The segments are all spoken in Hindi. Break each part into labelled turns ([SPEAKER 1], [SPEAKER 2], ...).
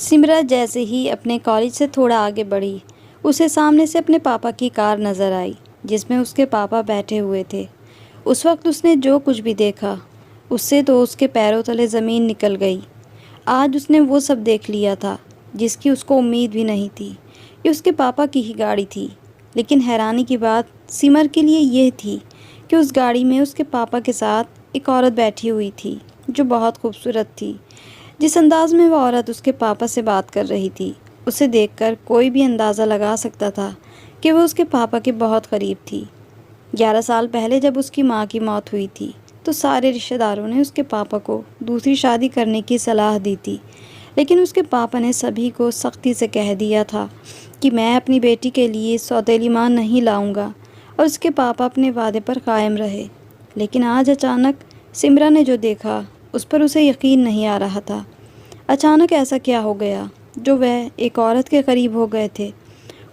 [SPEAKER 1] सिमरा जैसे ही अपने कॉलेज से थोड़ा आगे बढ़ी, उसे सामने से अपने पापा की कार नज़र आई, जिसमें उसके पापा बैठे हुए थे। उस वक्त उसने जो कुछ भी देखा, उससे तो उसके पैरों तले ज़मीन निकल गई। आज उसने वो सब देख लिया था, जिसकी उसको उम्मीद भी नहीं थी। ये उसके पापा की ही गाड़ी थी। लेकिन हैरानी की बात सिमर के लिए यह थी कि उस गाड़ी में उसके पापा के साथ एक औरत बैठी हुई थी, जो बहुत खूबसूरत थी। जिस अंदाज में वह औरत उसके पापा से बात कर रही थी, उसे देखकर कोई भी अंदाज़ा लगा सकता था कि वह उसके पापा के बहुत करीब थी। 11 साल पहले जब उसकी माँ की मौत हुई थी, तो सारे रिश्तेदारों ने उसके पापा को दूसरी शादी करने की सलाह दी थी। लेकिन उसके पापा ने सभी को सख्ती से कह दिया था कि मैं अपनी बेटी के लिए सौतेली माँ नहीं लाऊंगा, और उसके पापा अपने वादे पर कायम रहे। लेकिन आज अचानक सिमरा ने जो देखा, उस पर उसे यकीन नहीं आ रहा था। अचानक ऐसा क्या हो गया जो वह एक औरत के करीब हो गए थे।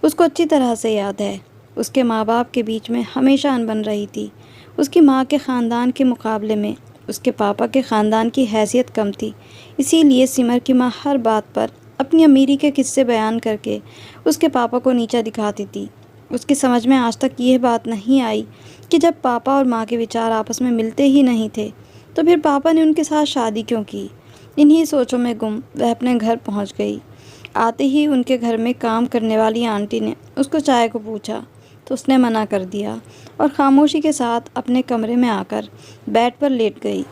[SPEAKER 1] उसको अच्छी तरह से याद है, उसके माँ बाप के बीच में हमेशा अनबन रही थी। उसकी माँ के ख़ानदान के मुकाबले में उसके पापा के ख़ानदान की हैसियत कम थी। इसीलिए सिमर की माँ हर बात पर अपनी अमीरी के किस्से बयान करके उसके पापा को नीचा दिखाती थी। उसकी समझ में आज तक यह बात नहीं आई कि जब पापा और माँ के विचार आपस में मिलते ही नहीं थे, तो फिर पापा ने उनके साथ शादी क्यों की। इन्हीं सोचों में गुम वह अपने घर पहुंच गई। आते ही उनके घर में काम करने वाली आंटी ने उसको चाय को पूछा, तो उसने मना कर दिया और खामोशी के साथ अपने कमरे में आकर बेड पर लेट गई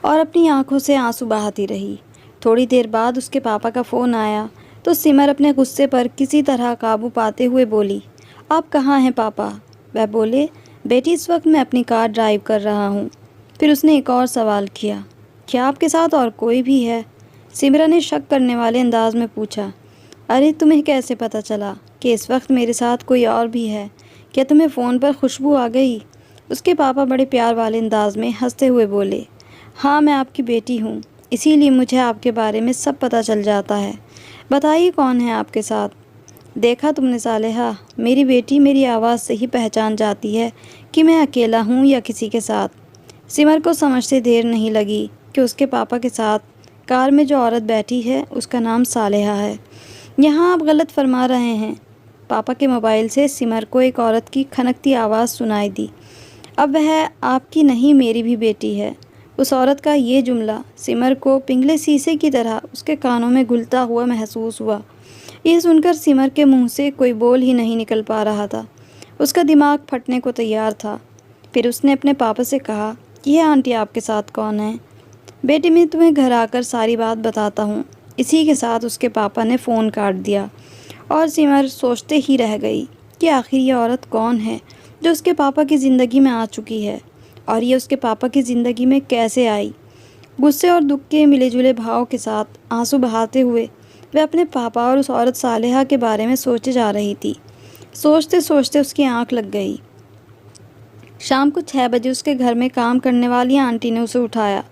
[SPEAKER 1] और अपनी आंखों से आंसू बहाती रही। थोड़ी देर बाद उसके पापा का फ़ोन आया, तो सिमर अपने गुस्से पर किसी तरह काबू पाते हुए बोली, आप कहाँ हैं पापा? वह बोले, बेटी इस वक्त मैं अपनी कार ड्राइव कर रहा हूँ। फिर उसने एक और सवाल किया, क्या आपके साथ और कोई भी है? सिमरा ने शक करने वाले अंदाज में पूछा, अरे तुम्हें कैसे पता चला कि इस वक्त मेरे साथ कोई और भी है? क्या तुम्हें फ़ोन पर खुशबू आ गई? उसके पापा बड़े प्यार वाले अंदाज में हंसते हुए बोले, हाँ मैं आपकी बेटी हूँ, इसीलिए मुझे आपके बारे में सब पता चल जाता है। बताइए कौन है आपके साथ? देखा तुमने सालेहा, मेरी बेटी मेरी आवाज़ से ही पहचान जाती है कि मैं अकेला हूँ या किसी के साथ। सिमर को समझते देर नहीं लगी कि उसके पापा के साथ कार में जो औरत बैठी है, उसका नाम सालेहा है। यहाँ आप गलत फरमा रहे हैं। पापा के मोबाइल से सिमर को एक औरत की खनकती आवाज़ सुनाई दी। अब वह आपकी नहीं मेरी भी बेटी है। उस औरत का ये जुमला सिमर को पिघले शीशे की तरह उसके कानों में घुलता हुआ महसूस हुआ। यह सुनकर सिमर के मुंह से कोई बोल ही नहीं निकल पा रहा था। उसका दिमाग फटने को तैयार था। फिर उसने अपने पापा से कहा, यह आंटी आपके साथ कौन है? बेटी मैं तुम्हें घर आकर सारी बात बताता हूँ। इसी के साथ उसके पापा ने फ़ोन काट दिया और सिमर सोचते ही रह गई कि आखिर ये औरत कौन है जो उसके पापा की ज़िंदगी में आ चुकी है, और ये उसके पापा की ज़िंदगी में कैसे आई। गुस्से और दुख के मिले जुले भाव के साथ आंसू बहाते हुए वह अपने पापा और उस औरत सालेहा के बारे में सोचे जा रही थी। सोचते सोचते उसकी आंख लग गई। शाम को 6 बजे उसके घर में काम करने वाली आंटी ने उसे उठाया।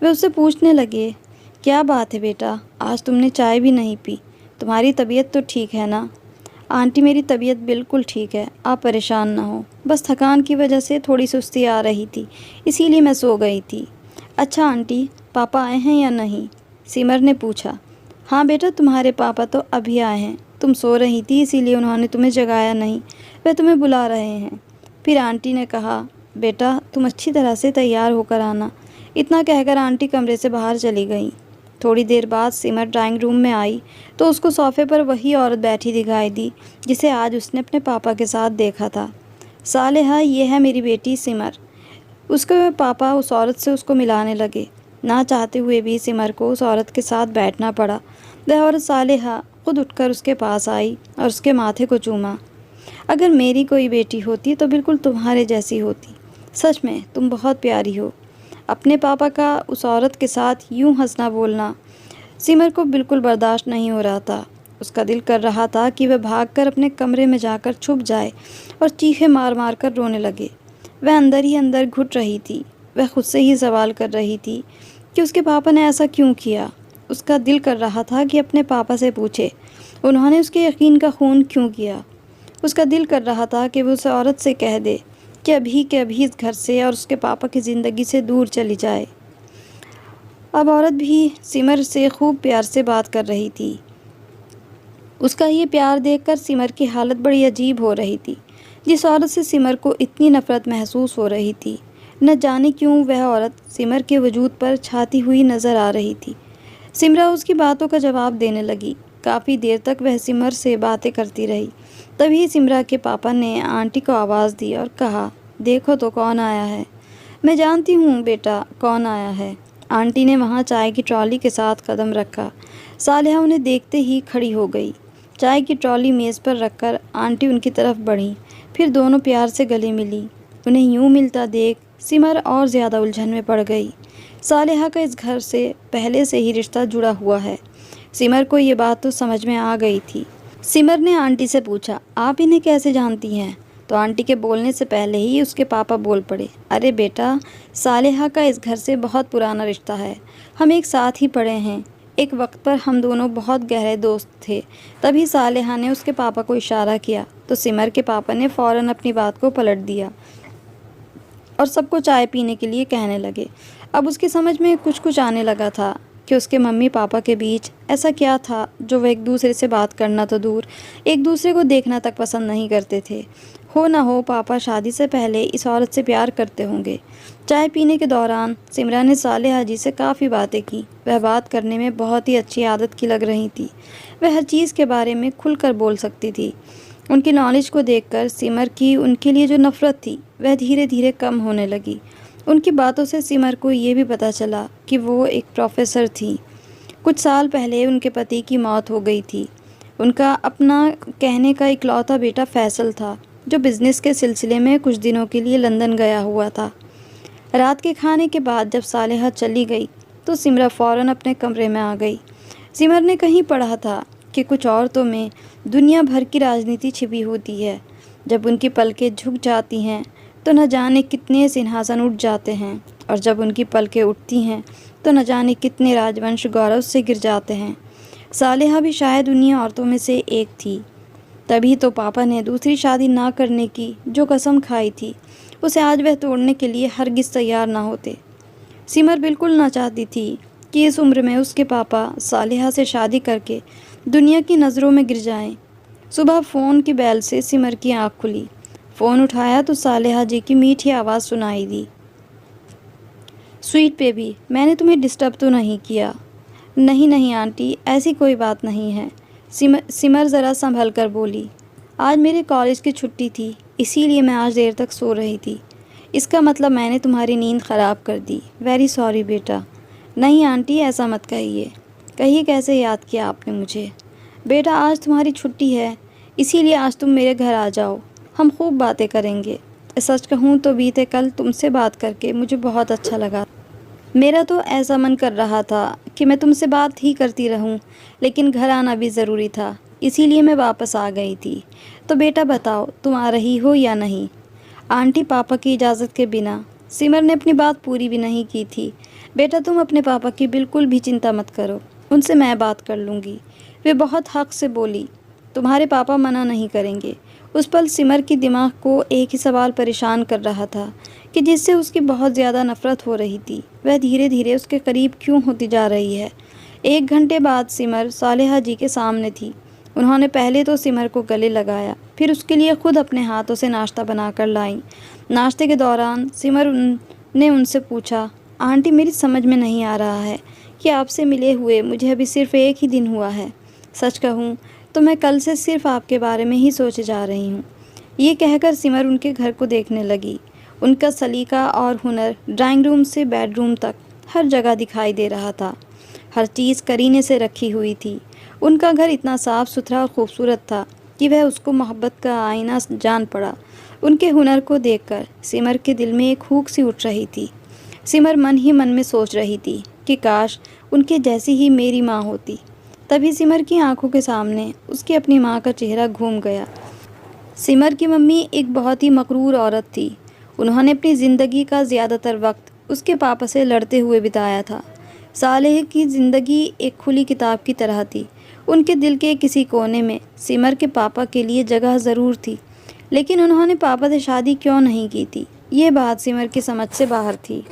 [SPEAKER 1] वे उससे पूछने लगे, क्या बात है बेटा, आज तुमने चाय भी नहीं पी? तुम्हारी तबीयत तो ठीक है ना? आंटी मेरी तबीयत बिल्कुल ठीक है, आप परेशान ना हो। बस थकान की वजह से थोड़ी सुस्ती आ रही थी, इसीलिए मैं सो गई थी। अच्छा आंटी, पापा आए हैं या नहीं? सिमर ने पूछा। हाँ बेटा, तुम्हारे पापा तो अभी आए हैं। तुम सो रही थी इसीलिए उन्होंने तुम्हें जगाया नहीं, वे तुम्हें बुला रहे हैं। फिर आंटी ने कहा, बेटा तुम अच्छी तरह से तैयार होकर आना। इतना कहकर आंटी कमरे से बाहर चली गई। थोड़ी देर बाद सिमर ड्राइंग रूम में आई, तो उसको सोफे पर वही औरत बैठी दिखाई दी जिसे आज उसने अपने पापा के साथ देखा था। सालेहा, ये है मेरी बेटी सिमर। उसके पापा उस औरत से उसको मिलाने लगे। ना चाहते हुए भी सिमर को उस औरत के साथ बैठना पड़ा। वह औरत सालेहा खुद उठकर उसके पास आई और उसके माथे को चूमा। अगर मेरी कोई बेटी होती तो बिल्कुल तुम्हारे जैसी होती। सच में तुम बहुत प्यारी हो। अपने पापा का उस औरत के साथ यूं हंसना बोलना सिमर को बिल्कुल बर्दाश्त नहीं हो रहा था। उसका दिल कर रहा था कि वह भागकर अपने कमरे में जाकर छुप जाए और चीखें मार मार कर रोने लगे। वह अंदर ही अंदर घुट रही थी। वह खुद से ही सवाल कर रही थी कि उसके पापा ने ऐसा क्यों किया। उसका दिल कर रहा था कि अपने पापा से पूछे, उन्होंने उसके यकीन का खून क्यों किया। उसका दिल कर रहा था कि वो उस औरत से कह दे कि अभी के अभी इस घर से और उसके पापा की ज़िंदगी से दूर चली जाए। अब औरत भी सिमर से खूब प्यार से बात कर रही थी। उसका ये प्यार देखकर सिमर की हालत बड़ी अजीब हो रही थी। जिस औरत से सिमर को इतनी नफ़रत महसूस हो रही थी, न जाने क्यों वह औरत सिमर के वजूद पर छाती हुई नज़र आ रही थी। सिमरा उसकी बातों का जवाब देने लगी। काफ़ी देर तक वह सिमर से बातें करती रही। तभी सिमरा के पापा ने आंटी को आवाज़ दी और कहा, देखो तो कौन आया है। मैं जानती हूँ बेटा कौन आया है। आंटी ने वहाँ चाय की ट्रॉली के साथ कदम रखा। सालिहा उन्हें देखते ही खड़ी हो गई। चाय की ट्रॉली मेज़ पर रखकर आंटी उनकी तरफ बढ़ी। फिर दोनों प्यार से गले मिली। उन्हें यूं मिलता देख सिमर और ज़्यादा उलझन में पड़ गई। सालिहा का इस घर से पहले से ही रिश्ता जुड़ा हुआ है। सिमर को ये बात तो समझ में आ गई थी। सिमर ने आंटी से पूछा, आप इन्हें कैसे जानती हैं? तो आंटी के बोलने से पहले ही उसके पापा बोल पड़े, अरे बेटा, सालिहा का इस घर से बहुत पुराना रिश्ता है। हम एक साथ ही पढ़े हैं। एक वक्त पर हम दोनों बहुत गहरे दोस्त थे। तभी सालिहा ने उसके पापा को इशारा किया तो सिमर के पापा ने फ़ौरन अपनी बात को पलट दिया और सबको चाय पीने के लिए कहने लगे। अब उसकी समझ में कुछ कुछ आने लगा था कि उसके मम्मी पापा के बीच ऐसा क्या था जो वह एक दूसरे से बात करना तो दूर, एक दूसरे को देखना तक पसंद नहीं करते थे। हो ना हो पापा शादी से पहले इस औरत से प्यार करते होंगे। चाय पीने के दौरान सिमरा ने सालेहा जी से काफ़ी बातें की। वह बात करने में बहुत ही अच्छी आदत की लग रही थी। वह हर चीज़ के बारे में खुलकर बोल सकती थी। उनकी नॉलेज को देखकर सिमर की उनके लिए जो नफ़रत थी वह धीरे धीरे कम होने लगी। उनकी बातों से सिमर को ये भी पता चला कि वो एक प्रोफेसर थी। कुछ साल पहले उनके पति की मौत हो गई थी। उनका अपना कहने का इकलौता बेटा फैसल था, जो बिज़नेस के सिलसिले में कुछ दिनों के लिए लंदन गया हुआ था। रात के खाने के बाद जब सालेहा चली गई तो सिमरा फ़ौरन अपने कमरे में आ गई। सिमर ने कहीं पढ़ा था कि कुछ औरतों में दुनिया भर की राजनीति छिपी होती है। जब उनकी पलकें झुक जाती हैं तो न जाने कितने सिंहासन उठ जाते हैं, और जब उनकी पलकें उठती हैं तो न जाने कितने राजवंश गौरव से गिर जाते हैं। सालेहा भी शायद उन्हीं औरतों में से एक थी। तभी तो पापा ने दूसरी शादी ना करने की जो कसम खाई थी, उसे आज वह तोड़ने के लिए हरगिज़ तैयार ना होते। सिमर बिल्कुल ना चाहती थी कि इस उम्र में उसके पापा सालेहा से शादी करके दुनिया की नज़रों में गिर जाएं। सुबह फ़ोन की बेल से सिमर की आँख खुली। फ़ोन उठाया तो सालेहा जी की मीठी आवाज़ सुनाई दी, स्वीट बेबी, मैंने तुम्हें डिस्टर्ब तो नहीं किया? नहीं नहीं आंटी, ऐसी कोई बात नहीं है। सिमर ज़रा संभल कर बोली, आज मेरे कॉलेज की छुट्टी थी, इसीलिए मैं आज देर तक सो रही थी। इसका मतलब मैंने तुम्हारी नींद ख़राब कर दी। वेरी सॉरी बेटा। नहीं आंटी, ऐसा मत कहिए। कहिए कैसे याद किया आपने मुझे? बेटा आज तुम्हारी छुट्टी है, इसीलिए आज तुम मेरे घर आ जाओ, हम खूब बातें करेंगे। सच कहूँ तो बीते कल तुमसे बात करके मुझे बहुत अच्छा लगा। मेरा तो ऐसा मन कर रहा था कि मैं तुमसे बात ही करती रहूं, लेकिन घर आना भी ज़रूरी था, इसीलिए मैं वापस आ गई थी। तो बेटा बताओ, तुम आ रही हो या नहीं? आंटी, पापा की इजाज़त के बिना सिमर ने अपनी बात पूरी भी नहीं की थी। बेटा तुम अपने पापा की बिल्कुल भी चिंता मत करो, उनसे मैं बात कर लूँगी। वे बहुत हक़ से बोली, तुम्हारे पापा मना नहीं करेंगे। उस पल सिमर की दिमाग को एक ही सवाल परेशान कर रहा था कि जिससे उसकी बहुत ज़्यादा नफ़रत हो रही थी, वह धीरे धीरे उसके करीब क्यों होती जा रही है। 1 घंटे बाद सिमर सालेहा जी के सामने थी। उन्होंने पहले तो सिमर को गले लगाया, फिर उसके लिए खुद अपने हाथों से नाश्ता बनाकर लाई। नाश्ते के दौरान सिमर ने उनसे पूछा, आंटी मेरी समझ में नहीं आ रहा है कि आपसे मिले हुए मुझे अभी सिर्फ़ 1 ही दिन हुआ है। सच कहूँ तो मैं कल से सिर्फ़ आपके बारे में ही सोचे जा रही हूँ। ये कहकर सिमर उनके घर को देखने लगी। उनका सलीका और हुनर ड्राइंग रूम से बेडरूम तक हर जगह दिखाई दे रहा था। हर चीज़ करीने से रखी हुई थी। उनका घर इतना साफ़ सुथरा और खूबसूरत था कि वह उसको मोहब्बत का आईना जान पड़ा। उनके हुनर को देखकर सिमर के दिल में एक हूक सी उठ रही थी। सिमर मन ही मन में सोच रही थी कि काश उनके जैसी ही मेरी माँ होती। तभी सिमर की आंखों के सामने उसकी अपनी माँ का चेहरा घूम गया। सिमर की मम्मी एक बहुत ही मकरूर औरत थी। उन्होंने अपनी ज़िंदगी का ज़्यादातर वक्त उसके पापा से लड़ते हुए बिताया था। सालेह की ज़िंदगी एक खुली किताब की तरह थी। उनके दिल के किसी कोने में सिमर के पापा के लिए जगह ज़रूर थी, लेकिन उन्होंने पापा से शादी क्यों नहीं की थी, ये बात सिमर की समझ से बाहर थी।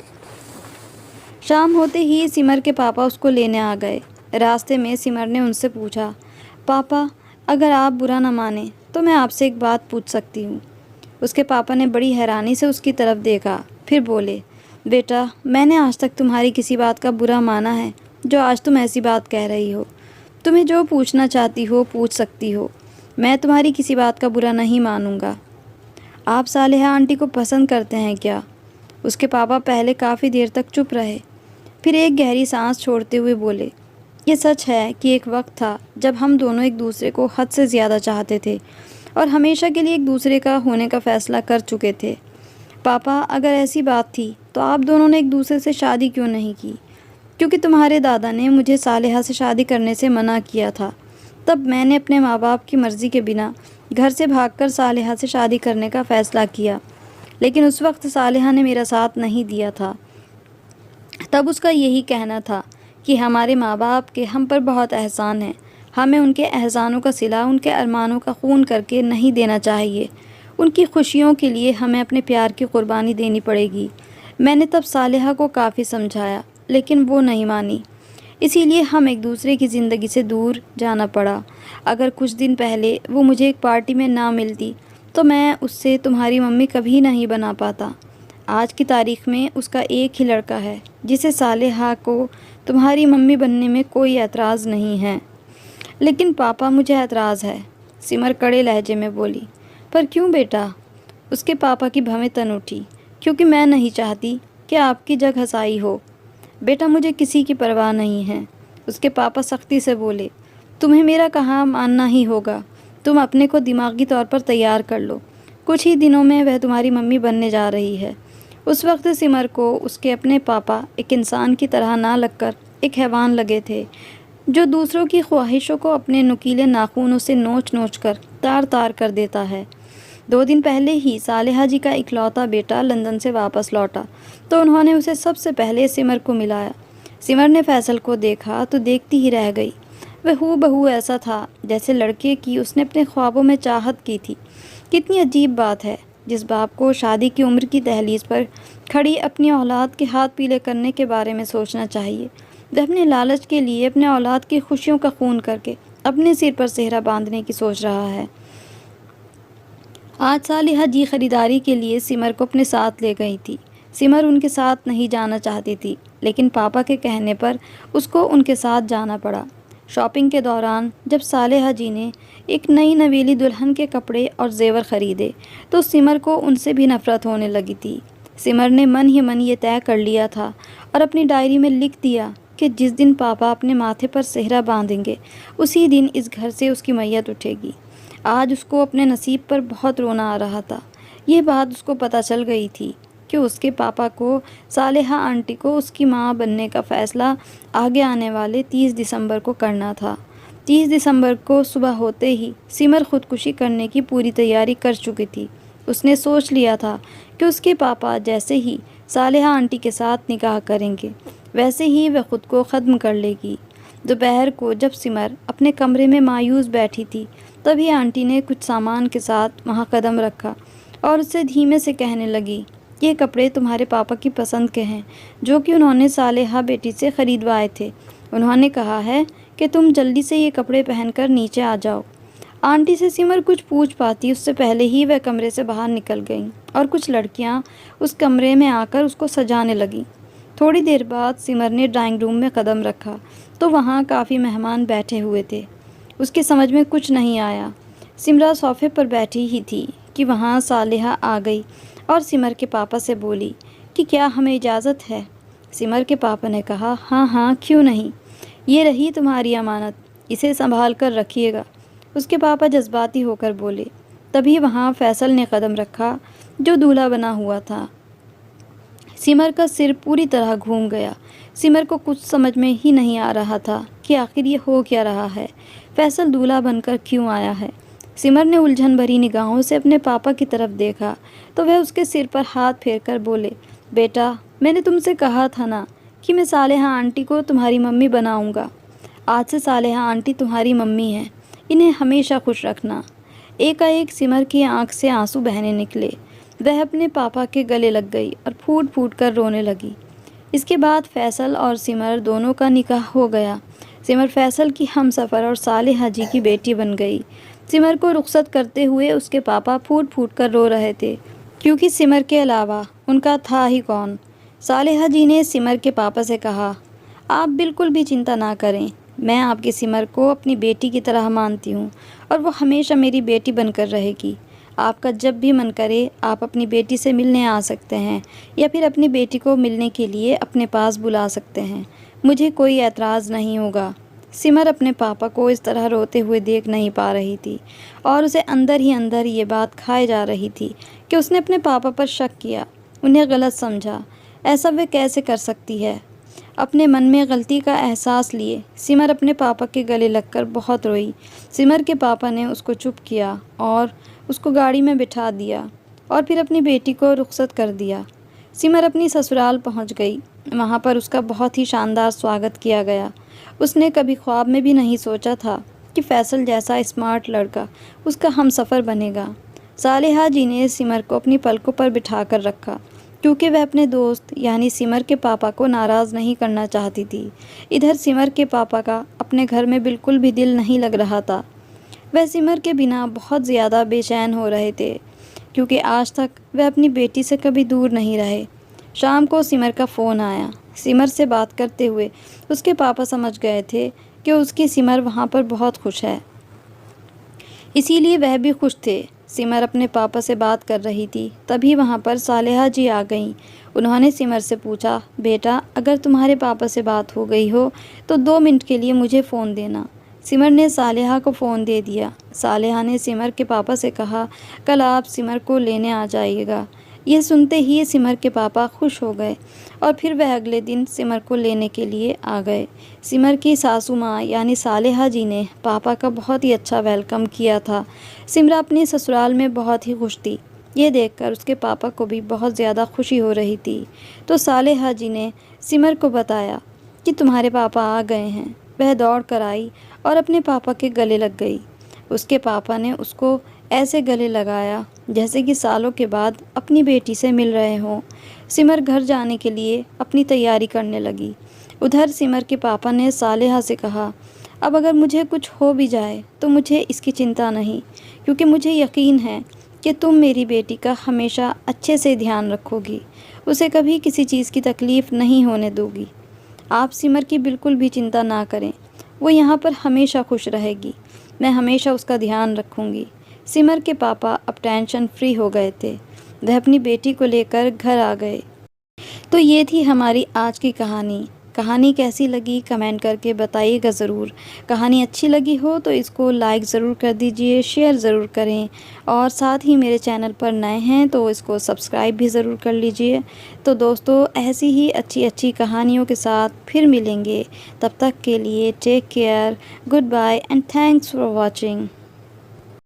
[SPEAKER 1] शाम होते ही सिमर के पापा उसको लेने आ गए। रास्ते में सिमर ने उनसे पूछा, पापा अगर आप बुरा ना माने तो मैं आपसे एक बात पूछ सकती हूँ। उसके पापा ने बड़ी हैरानी से उसकी तरफ देखा, फिर बोले, बेटा, मैंने आज तक तुम्हारी किसी बात का बुरा माना है जो आज तुम ऐसी बात कह रही हो। तुम्हें जो पूछना चाहती हो पूछ सकती हो, मैं तुम्हारी किसी बात का बुरा नहीं मानूंगा। आप सालेहा आंटी को पसंद करते हैं क्या? उसके पापा पहले काफ़ी देर तक चुप रहे, फिर एक गहरी सांस छोड़ते हुए बोले, ये सच है कि एक वक्त था जब हम दोनों एक दूसरे को हद से ज़्यादा चाहते थे और हमेशा के लिए एक दूसरे का होने का फ़ैसला कर चुके थे। पापा, अगर ऐसी बात थी तो आप दोनों ने एक दूसरे से शादी क्यों नहीं की? क्योंकि तुम्हारे दादा ने मुझे सालेहा से शादी करने से मना किया था। तब मैंने अपने माँ बाप की मर्ज़ी के बिना घर से भागकर सालेहा से शादी करने का फ़ैसला किया, लेकिन उस वक्त सालेहा ने मेरा साथ नहीं दिया था। तब उसका यही कहना था कि हमारे माँ बाप के हम पर बहुत एहसान है, हमें उनके एहसानों का सिला उनके अरमानों का खून करके नहीं देना चाहिए। उनकी खुशियों के लिए हमें अपने प्यार की कुर्बानी देनी पड़ेगी। मैंने तब सालेहा को काफ़ी समझाया, लेकिन वो नहीं मानी। इसीलिए हम एक दूसरे की ज़िंदगी से दूर जाना पड़ा। अगर कुछ दिन पहले वो मुझे एक पार्टी में ना मिलती तो मैं उससे तुम्हारी मम्मी कभी नहीं बना पाता। आज की तारीख में उसका एक ही लड़का है जिसे सालेहा को तुम्हारी मम्मी बनने में कोई एतराज़ नहीं है। लेकिन पापा, मुझे एतराज़ है, सिमर कड़े लहजे में बोली। पर क्यों बेटा? उसके पापा की भवें तन उठी। क्योंकि मैं नहीं चाहती कि आपकी जग हंसाई हो। बेटा, मुझे किसी की परवाह नहीं है, उसके पापा सख्ती से बोले। तुम्हें मेरा कहा मानना ही होगा। तुम अपने को दिमागी तौर पर तैयार कर लो, कुछ ही दिनों में वह तुम्हारी मम्मी बनने जा रही है। उस वक्त सिमर को उसके अपने पापा एक इंसान की तरह ना लगकर एक हैवान लगे थे, जो दूसरों की ख्वाहिशों को अपने नुकीले नाखूनों से नोच नोच कर तार तार कर देता है। 2 दिन पहले ही सालेहा जी का इकलौता बेटा लंदन से वापस लौटा तो उन्होंने उसे सबसे पहले सिमर को मिलाया। सिमर ने फैसल को देखा तो देखती ही रह गई। वह हूबहू ऐसा था जैसे लड़के की उसने अपने ख्वाबों में चाहत की थी। कितनी अजीब बात है, जिस बाप को शादी की उम्र की दहलीज पर खड़ी अपनी औलाद के हाथ पीले करने के बारे में सोचना चाहिए, वह अपने लालच के लिए अपने औलाद की खुशियों का खून करके अपने सिर पर सेहरा बांधने की सोच रहा है। आज सालेहा जी खरीदारी के लिए सिमर को अपने साथ ले गई थी। सिमर उनके साथ नहीं जाना चाहती थी, लेकिन पापा के कहने पर उसको उनके साथ जाना पड़ा। शॉपिंग के दौरान जब सालेहा जी ने एक नई नवेली दुल्हन के कपड़े और जेवर खरीदे तो सिमर को उनसे भी नफरत होने लगी थी। सिमर ने मन ही मन ये तय कर लिया था और अपनी डायरी में लिख दिया कि जिस दिन पापा अपने माथे पर सेहरा बांधेंगे उसी दिन इस घर से उसकी मैयत उठेगी। आज उसको अपने नसीब पर बहुत रोना आ रहा था। यह बात उसको पता चल गई थी कि उसके पापा को सालेहा आंटी को उसकी माँ बनने का फ़ैसला आगे आने वाले 30 दिसंबर को करना था। 30 दिसंबर को सुबह होते ही सिमर खुदकुशी करने की पूरी तैयारी कर चुकी थी। उसने सोच लिया था कि उसके पापा जैसे ही सालेहा आंटी के साथ निकाह करेंगे वैसे ही वह खुद को ख़त्म कर लेगी। दोपहर को जब सिमर अपने कमरे में मायूस बैठी थी तभी आंटी ने कुछ सामान के साथ वहाँ कदम रखा और उससे धीमे से कहने लगी, ये कपड़े तुम्हारे पापा की पसंद के हैं जो कि उन्होंने सालेहा बेटी से ख़रीदवाए थे। उन्होंने कहा है कि तुम जल्दी से ये कपड़े पहनकर नीचे आ जाओ। आंटी से सिमर कुछ पूछ पाती उससे पहले ही वह कमरे से बाहर निकल गईं और कुछ लड़कियां उस कमरे में आकर उसको सजाने लगीं। थोड़ी देर बाद सिमर ने ड्राइंग रूम में कदम रखा तो वहाँ काफ़ी मेहमान बैठे हुए थे। उसके समझ में कुछ नहीं आया। सिमरा सोफे पर बैठी ही थी कि वहाँ सालेहा आ गई और सिमर के पापा से बोली कि क्या हमें इजाज़त है। सिमर के पापा ने कहा, हाँ हाँ, क्यों नहीं, ये रही तुम्हारी अमानत, इसे संभाल कर रखिएगा। उसके पापा जज्बाती होकर बोले। तभी वहाँ फैसल ने कदम रखा जो दूल्हा बना हुआ था। सिमर का सिर पूरी तरह घूम गया। सिमर को कुछ समझ में ही नहीं आ रहा था कि आखिर ये हो क्या रहा है। फैसल दूल्हा बनकर क्यों आया है। सिमर ने उलझन भरी निगाहों से अपने पापा की तरफ देखा तो वह उसके सिर पर हाथ फेरकर बोले, बेटा, मैंने तुमसे कहा था ना कि मैं सालेहा आंटी को तुम्हारी मम्मी बनाऊंगा। आज से सालेहा आंटी तुम्हारी मम्मी हैं, इन्हें हमेशा खुश रखना। एकाएक सिमर की आंख से आंसू बहने निकले। वह अपने पापा के गले लग गई और फूट फूट कर रोने लगी। इसके बाद फैसल और सिमर दोनों का निकाह हो गया। सिमर फैसल की हमसफ़र और सालेहा जी की बेटी बन गई। सिमर को रुखसत करते हुए उसके पापा फूट फूट कर रो रहे थे, क्योंकि सिमर के अलावा उनका था ही कौन। सालेहा जी ने सिमर के पापा से कहा, आप बिल्कुल भी चिंता ना करें, मैं आपकी सिमर को अपनी बेटी की तरह मानती हूँ और वो हमेशा मेरी बेटी बनकर रहेगी। आपका जब भी मन करे आप अपनी बेटी से मिलने आ सकते हैं या फिर अपनी बेटी को मिलने के लिए अपने पास बुला सकते हैं, मुझे कोई एतराज़ नहीं होगा। सिमर अपने पापा को इस तरह रोते हुए देख नहीं पा रही थी और उसे अंदर ही अंदर ये बात खाए जा रही थी कि उसने अपने पापा पर शक किया, उन्हें गलत समझा। ऐसा वे कैसे कर सकती है। अपने मन में गलती का एहसास लिए सिमर अपने पापा के गले लगकर बहुत रोई। सिमर के पापा ने उसको चुप किया और उसको गाड़ी में बिठा दिया और फिर अपनी बेटी को रुखसत कर दिया। सिमर अपनी ससुराल पहुंच गई। वहां पर उसका बहुत ही शानदार स्वागत किया गया। उसने कभी ख्वाब में भी नहीं सोचा था कि फैसल जैसा स्मार्ट लड़का उसका हमसफ़र बनेगा। सालेहा जी ने सिमर को अपनी पलकों पर बिठा कर रखा, क्योंकि वह अपने दोस्त यानी सिमर के पापा को नाराज़ नहीं करना चाहती थी। इधर सिमर के पापा का अपने घर में बिल्कुल भी दिल नहीं लग रहा था। वह सिमर के बिना बहुत ज़्यादा बेचैन हो रहे थे, क्योंकि आज तक वह अपनी बेटी से कभी दूर नहीं रहे। शाम को सिमर का फ़ोन आया। सिमर से बात करते हुए उसके पापा समझ गए थे कि उसकी सिमर वहाँ पर बहुत खुश है, इसीलिए वह भी खुश थे। सिमर अपने पापा से बात कर रही थी, तभी वहाँ पर सालेहा जी आ गईं। उन्होंने सिमर से पूछा, बेटा अगर तुम्हारे पापा से बात हो गई हो तो 2 मिनट के लिए मुझे फ़ोन देना। सिमर ने सालेहा को फ़ोन दे दिया। सालेहा ने सिमर के पापा से कहा, कल आप सिमर को लेने आ जाइएगा। यह सुनते ही सिमर के पापा खुश हो गए और फिर वह अगले दिन सिमर को लेने के लिए आ गए। सिमर की सासू माँ यानी सालेहा जी ने पापा का बहुत ही अच्छा वेलकम किया था। सिमरा अपने ससुराल में बहुत ही खुश थी। ये देखकर उसके पापा को भी बहुत ज़्यादा खुशी हो रही थी। तो सालेहा जी ने सिमर को बताया कि तुम्हारे पापा आ गए हैं। वह दौड़ कर आई और अपने पापा के गले लग गई। उसके पापा ने उसको ऐसे गले लगाया जैसे कि सालों के बाद अपनी बेटी से मिल रहे हों। सिमर घर जाने के लिए अपनी तैयारी करने लगी। उधर सिमर के पापा ने सालेहा से कहा, अब अगर मुझे कुछ हो भी जाए तो मुझे इसकी चिंता नहीं, क्योंकि मुझे यकीन है कि तुम मेरी बेटी का हमेशा अच्छे से ध्यान रखोगी, उसे कभी किसी चीज़ की तकलीफ़ नहीं होने दोगी। आप सिमर की बिल्कुल भी चिंता ना करें, वो यहाँ पर हमेशा खुश रहेगी। मैं हमेशा उसका ध्यान रखूँगी। सिमर के पापा अब टेंशन फ्री हो गए थे। वह अपनी बेटी को लेकर घर आ गए। तो ये थी हमारी आज की कहानी। कहानी कैसी लगी कमेंट करके बताइएगा ज़रूर। कहानी अच्छी लगी हो तो इसको लाइक ज़रूर कर दीजिए, शेयर ज़रूर करें और साथ ही मेरे चैनल पर नए हैं तो इसको सब्सक्राइब भी ज़रूर कर लीजिए। तो दोस्तों ऐसी ही अच्छी अच्छी कहानियों के साथ फिर मिलेंगे। तब तक के लिए take care, good bye and thanks for watching.